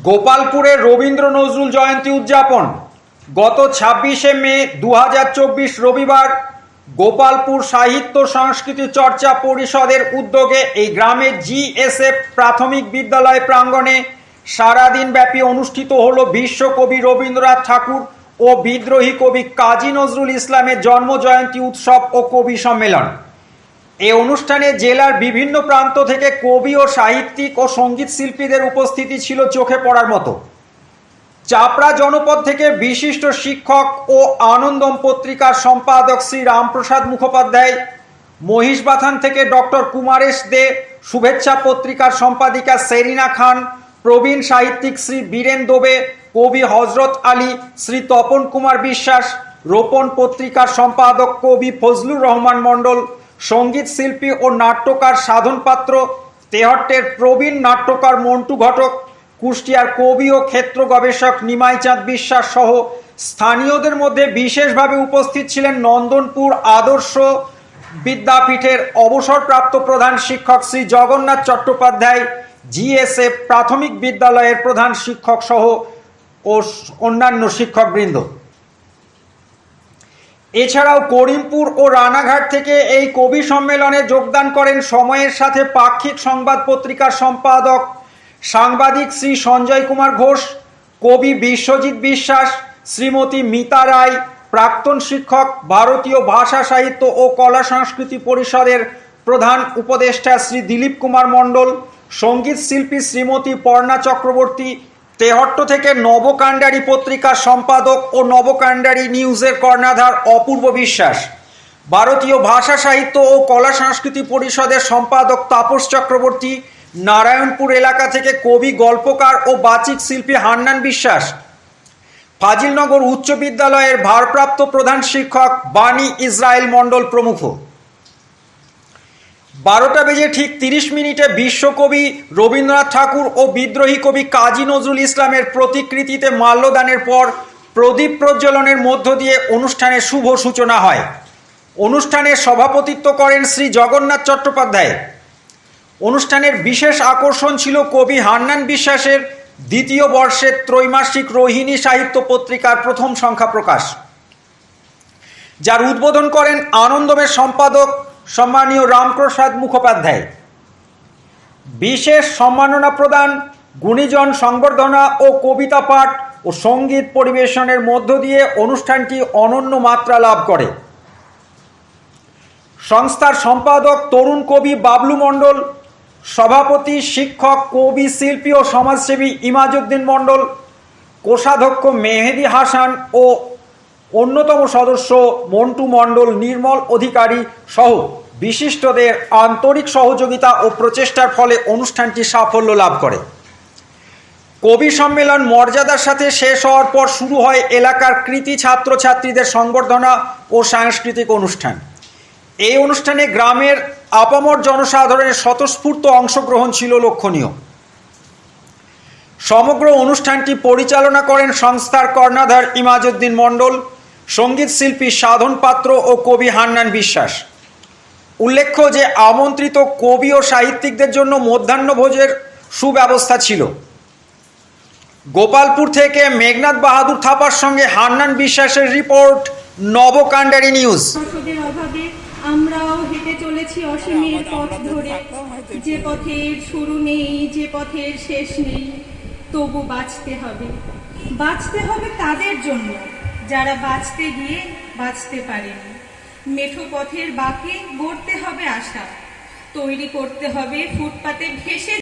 গোপালপুরে রবীন্দ্র নজরুল জয়ন্তী উদযাপন। গত ২৬শে মে ২০২৪ রবিবার গোপালপুর সাহিত্য সংস্কৃতি চর্চা পরিষদের উদ্যোগে এই গ্রামের জিএসএফ প্রাথমিক বিদ্যালয় প্রাঙ্গণে সারাদিন ব্যাপী অনুষ্ঠিত হল বিশ্বকবি রবীন্দ্রনাথ ঠাকুর ও বিদ্রোহী কবি কাজী নজরুল ইসলামের জন্মজয়ন্তী উৎসব ও কবি সম্মেলন। এই অনুষ্ঠানে জেলার বিভিন্ন প্রান্ত থেকে কবি ও সাহিত্যিক ও সঙ্গীত শিল্পীদের উপস্থিতি ছিল চোখে পড়ার মতো। চাপড়া জনপদ থেকে বিশিষ্ট শিক্ষক ও আনন্দম পত্রিকার সম্পাদক শ্রী রামপ্রসাদ মুখোপাধ্যায়, মহিষবাথান থেকে ডক্টর কুমারেশ দে, শুভেচ্ছা পত্রিকার সম্পাদিকা সেরিনা খান, প্রবীণ সাহিত্যিক শ্রী বীরেন দোবে, কবি হজরত আলী, শ্রী তপন কুমার বিশ্বাস, রোপণ পত্রিকার সম্পাদক কবি ফজলুর রহমান মণ্ডল, সঙ্গীত শিল্পী ও নাট্যকার সাধন পাত্র, তেহট্টের প্রবীণ নাট্যকার মন্টু ঘটক, কুষ্টিয়ার কবি ও ক্ষেত্র গবেষক নিমাইচাঁদ বিশ্বাস সহ স্থানীয়দের মধ্যে বিশেষভাবে উপস্থিত ছিলেন নন্দনপুর আদর্শ বিদ্যাপীঠের অবসরপ্রাপ্ত প্রধান শিক্ষক শ্রী জগন্নাথ চট্টোপাধ্যায়, জিএসএফ প্রাথমিক বিদ্যালয়ের প্রধান শিক্ষক সহ ও অন্যান্য শিক্ষকবৃন্দ। এছাড়াও করিমপুর ও রানাঘাট থেকে এই কবি সম্মেলনে যোগদান করেন সময়ের সাথে পাক্ষিক সংবাদ পত্রিকার সম্পাদক সাংবাদিক শ্রী সঞ্জয় কুমার ঘোষ, কবি বিশ্বজিৎ বিশ্বাস, শ্রীমতী মিতা রায়, প্রাক্তন শিক্ষক, ভারতীয় ভাষা সাহিত্য ও কলা সংস্কৃতি পরিষদের প্রধান উপদেষ্টা শ্রী দিলীপ কুমার মণ্ডল, সঙ্গীত শিল্পী শ্রীমতী পর্ণা চক্রবর্তী, তেহট্ট থেকে নবকাণ্ডারী পত্রিকার সম্পাদক ও নবকাণ্ডারী নিউজের কর্ণধার অপূর্ব বিশ্বাস, ভারতীয় ভাষা সাহিত্য ও কলা সংস্কৃতি পরিষদের সম্পাদক তাপস চক্রবর্তী, নারায়ণপুর এলাকা থেকে কবি, গল্পকার ও বাচিক শিল্পী হান্নান বিশ্বাস, ফাজিলনগর উচ্চ বিদ্যালয়ের ভারপ্রাপ্ত প্রধান শিক্ষক বাণী ইসরায়েল মণ্ডল প্রমুখ। ১২টা বেজে ঠিক ৩০ মিনিটে বিশ্বকবি রবীন্দ্রনাথ ঠাকুর ও বিদ্রোহী কবি কাজী নজরুল ইসলামের প্রতিকৃতিতে মাল্যদানের পর প্রদীপ প্রজ্বলনের মধ্য দিয়ে অনুষ্ঠানের শুভ সূচনা হয়। অনুষ্ঠানে সভাপতিত্ব করেন শ্রী জগন্নাথ চট্টোপাধ্যায়। অনুষ্ঠানের বিশেষ আকর্ষণ ছিল কবি হান্নান বিশ্বাসের দ্বিতীয় বর্ষের ত্রৈমাসিক রোহিণী সাহিত্য পত্রিকার প্রথম সংখ্যা প্রকাশ, যার উদ্বোধন করেন আনন্দমের সম্পাদক সম্মানীয় রামপ্রসাদ মুখোপাধ্যায়। বিশেষ সম্মাননা প্রদান, গুণীজন সংবর্ধনা ও কবিতা পাঠ ও সঙ্গীত পরিবেশনের মধ্য দিয়ে অনুষ্ঠানটি অনন্য মাত্রা লাভ করে। সংস্থার সম্পাদক তরুণ কবি বাবলু মণ্ডল, সভাপতি শিক্ষক, কবি, শিল্পী ও সমাজসেবী ইমাজউদ্দিন মণ্ডল, কোষাধ্যক্ষ মেহেদি হাসান ও অন্যতম সদস্য মন্টু মণ্ডল, নির্মল অধিকারী সহ বিশিষ্টদের আন্তরিক সহযোগিতা ও প্রচেষ্টার ফলে অনুষ্ঠানটি সাফল্য লাভ করে। কবি সম্মেলন মর্যাদার সাথে শেষ হওয়ার পর শুরু হয় এলাকার কৃতী ছাত্রছাত্রীদের সংবর্ধনা ও সাংস্কৃতিক অনুষ্ঠান। এই অনুষ্ঠানে গ্রামের আপামর জনসাধারণের স্বতঃস্ফূর্ত অংশগ্রহণ ছিল লক্ষণীয়। সমগ্র অনুষ্ঠানটি পরিচালনা করেন সংস্থার কর্ণধার ইমাজউদ্দিন মণ্ডল, সঙ্গীত শিল্পী সাধন পাত্র ও কবি হান্নান বিশ্বাস। উল্লেখ্য যে আমন্ত্রিত কবি ও সাহিত্যিকদের জন্য মধ্যাহ্নভোজের সুব্যবস্থা ছিল। গোপালপুর থেকে মেঘনাথ বাহাদুর থাপার সঙ্গে হান্নান বিশ্বাসের রিপোর্ট, নবকাণ্ডারী নিউজ। আমরাও হেঁটে চলেছি অসীমের পথ ধরে, যে পথের শুরু নেই, যে পথের শেষ নেই, তবু বাঁচতে হবে। বাঁচতে হবে তাদের জন্য যারা বাঁচতে গিয়ে বাঁচতে পারেনি। মেঠো পথের বাঁকে গড়তে হবে আশা, তৈরি করতে হবে ফুটপাতে ভেসে